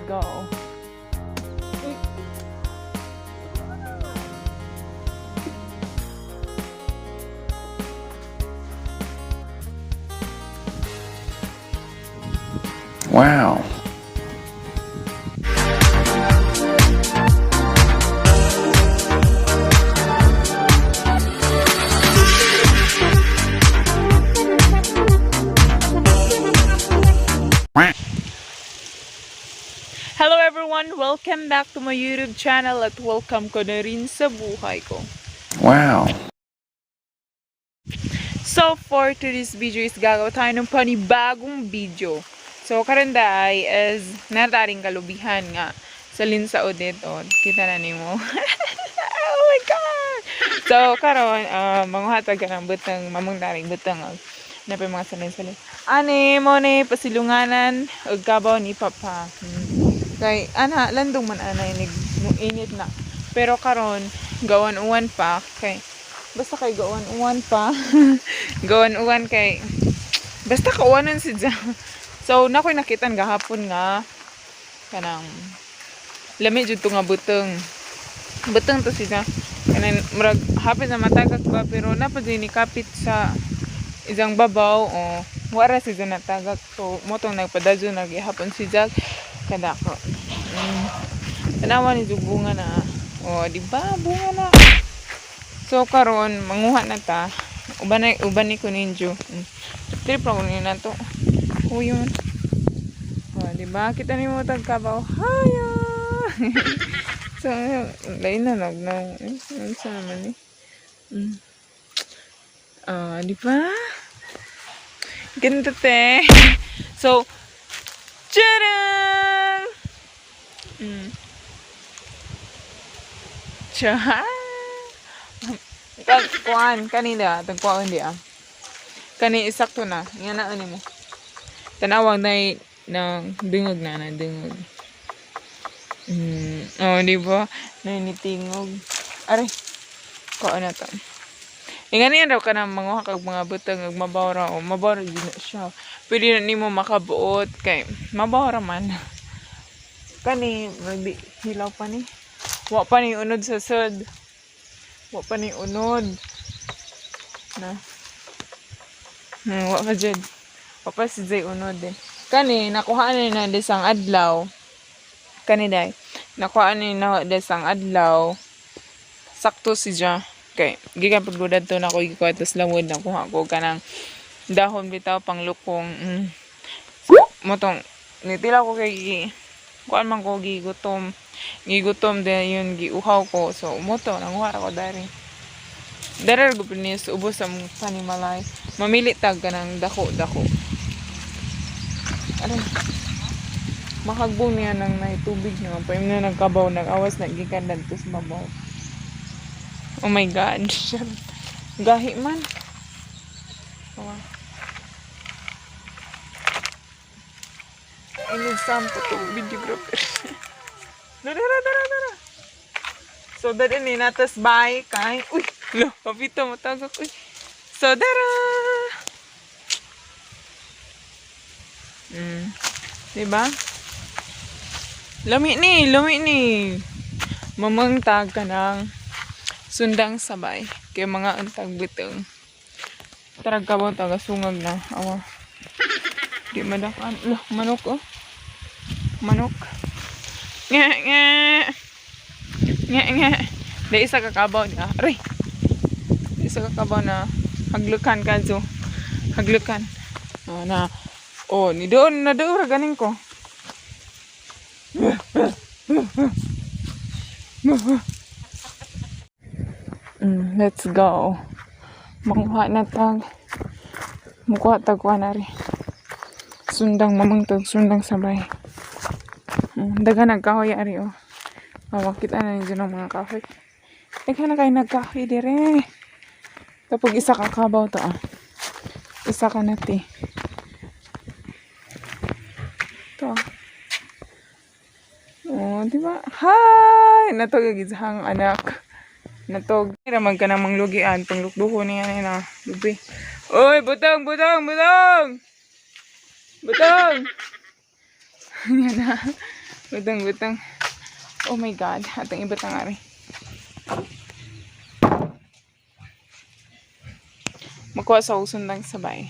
go. Wow. Hello everyone! Welcome back to my YouTube channel at welcome ko na rin sa buhay ko. Wow. So for today's video is gagawa tayo ng panibagong video. So karanday is nataring kalubihan nga sa Linsa Odette. O, kita na nimo. Oh my God! So karon manghatag ka ng butang mamang taring butang na pa mga salin-salin. Ani mo ni pasilunganan ug kabaw ni Papa. Kay ana landong man anay init na. Pero karon gawan uwan pa kay basta kay gawan uwan pa. Gawan uwan kay basta kauwanan si Jam. So nakoy nakitan gahapon nga kanang lami jud to nga buteng. Buteng to si Jam. Kanang murag hapit na matagak ba pero napad ni kapit sa isang babaw o wala si Jam natagak. So motong nagpadadyo nagihapon si Jack kada ko. Tanawa ni jud bunga na. O di ba bunga na. So karon manguha na ta. Uban ni ko ninjo. Trip lang ni na to. Huyon. O di ba kita ni mo tagkabaw. Haya. So lain na nagnaw. Sa naman ni. Di ba? Ganito te. So tadang! Tsaha! Kuan, kanina, tagkuan di Kani isakto na, nga na ano mo. Tanawag na ng dingog na, dingog. Oh, di ba? Nanitingog. Aray, kuan na to. Ingani raw ka na mga kag mga butang ug mabawra o mabawra din na siya. Pwede na nimo makabuot kay mabawra man. Kani hilaw pa ni. Wa pa ni unod sa sud. Wa pa ni unod. Na. Wa pa jud. Wa pa si Jay unod din. Kani nakuha ni na desang adlaw. Kani dai. Nakuha ni na desang adlaw. Sakto si Ja. Okay, gikan pud gudad to na ko gikuatos lamod na kuha ko kanang dahon bitaw pang lukong. Motong nitila ko kay kuan man ko gigutom. Gigutom din yun giuhaw ko. So moto nanguha ako dari. Darar gud ni ubos sa panimalay. Mamili tag kanang dako-dako. Aray. Makagbong niya nang naitubig niya. Paim na nagkabaw nag-awas na gikan dadto sa babaw. Oh my God. Gahi man. Oh. I need some to videographer. Dara. So, dara ni natas bye kay. Uy, lo, papito mo tagak. Uy. So, dara. Diba? Lami ni. Mamangtag ka ng sundang sabay kay mga antag biteng tarag kabaw taga sungag na awa di madakan lo manok nga da isa ka kabaw na aray isa ka kabaw na haglukan kadto haglukan na ni doon na doon ganing ko let's go. Makuha na tag. Mukuha tag kuha na rin. Sundang mamangtag, sundang sabay. Daga nagkahoy ari o. Kita na nyo ng mga kahoy. Daga na kayo nagkahoy dire. Kapag isa kakabaw to Isa ka na ti. Ito oh, diba? Hi! Natogagizahang anak. Natog. Ramag ka namang lugian. Panglukduho niya na lubi. Uy! Butang! Yan na. Butang. Oh my God. Atang iba tangari. Makuha sa usundang sabay.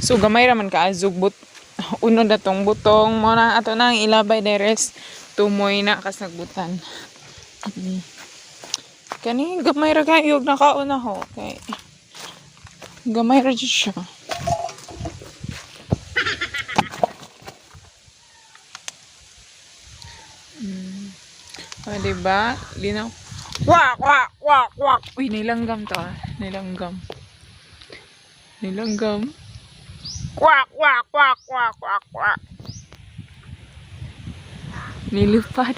So gamay raman ka azug uno na tong butong mo na ato nang ilabay deres tumoy na kas nagbutan. Kani gamay ra kayo na kauna ho kay gamay ra jud siya. Diba? Linaw. Wak! Uy, nilanggam to ah. Nilanggam. Kwak! Nilupad.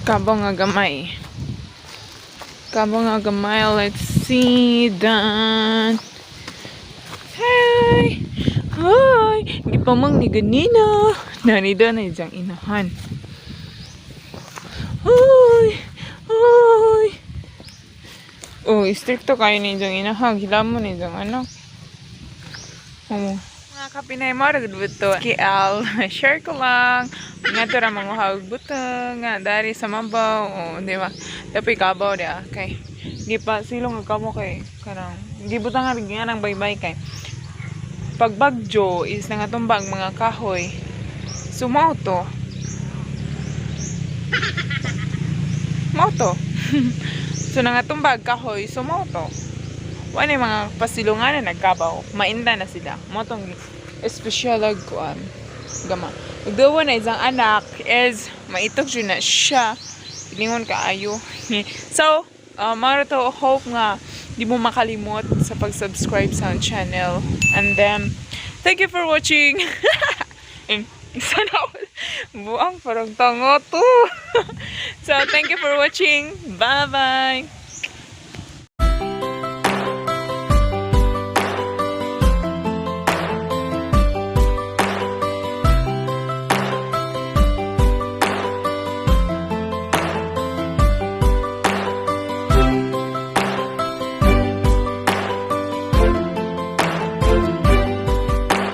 Kabong nga gamay. Let's see that. Hey! Hi! Hindi pa mang ni ganina. Nanida na diyang inahan. Hi! Oh, stricto kayo ni diyang inahan. Hila mo ni diyang anak. Mga kapinay mo, ragudbuto. KL, share ko lang. Nga to ra mga hagbuto. Nga, dari sa mabaw. O, di ba? Tapi kabaw dia. Kay, di pa silong agkamo kay. Karang, di buta nga bigyan ng baybay kay. Pag bagyo is nangatumbag mga kahoy. So, moto. So, nangatumbag kahoy. So, moto. Wala yung mga pasilungan na nagkabaw. Mainda na sila. Motong espesyal agkuan. Gama. Nagdawa na isang anak is maitok yun na siya. Pilingon kaayo. So, Maruto, hope nga di mo makalimot sa pag-subscribe sa channel. And then, thank you for watching. Sana buang parang tango to. So, thank you for watching. Bye-bye.